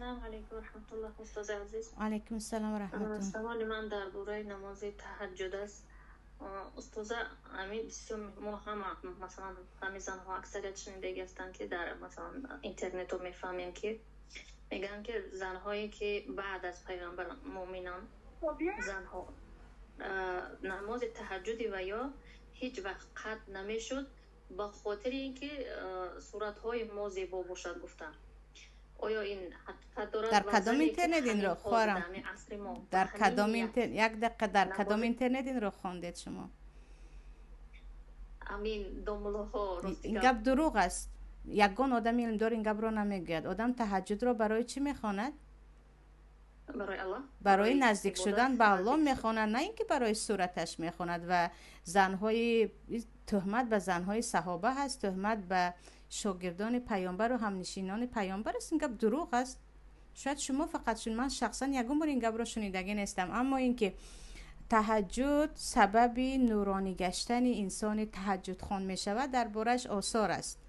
السلام علیکم و رحمت الله. استاد عزیز، علیکم السلام و رحمت الله. سوال من درباره نماز تهجد است. استاد همین بسیار ما هم مثلا همین زنها اکثریت شنیده هستند که در مثلا اینترنت رو میفهمیم که میگن که زنهایی که بعد از پیغمبر مؤمنان زنها نماز تهجد و یا هیچ وقت قطع نمیشد با خاطر اینکه صورتهای ما زیبا باشد گفتن. آیا این حقیقت دارد؟ در کدام اینترنت این رو خورم؟ در کدام اینترنت؟ یک دقیقه، در کدام اینترنت این رو خوندید شما؟ امین دنباله ها این گپ دروغ است. یگان آدم علم دار این گپ رو نمیگوید. آدم تهجد رو برای چی میخواند؟ برای الله، برای نزدیک شدن به الله میخواند، نه اینکه برای صورتش میخواند. و زنهای تهمت به زنهای صحابه هست، تهمت به شاگردان پیامبر و همنشینان پیامبر است. این گپ دروغ است. شاید شما فقط شون، من شخصا یگان بار این گپ رو شنیدگی نیستم. اما اینکه تهجد سبب نورانی گشتن انسان تهجد خوان می شود، دربارش آثار است.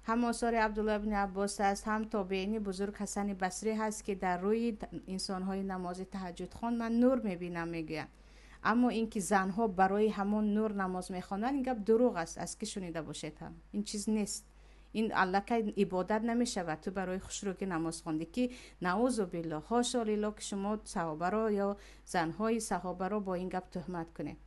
هم آثار عبدالله ابن عباس است، هم تابعین بزرگ حسن بصری هست که در روی انسان‌های نماز تهجد خوان من نور می‌بینم میگوید. اما اینکه زنها برای همون نور نماز می‌خوانند، این گپ دروغ است. از که شنیده باشید هم این چیز نیست. این الکه عبادت نمی‌شود تو برای خوشروکی نماز خواندی که نعوذ بالله، حاشا لله که شما صحابه را یا زنهای صحابه را با این گپ تهمت کنید.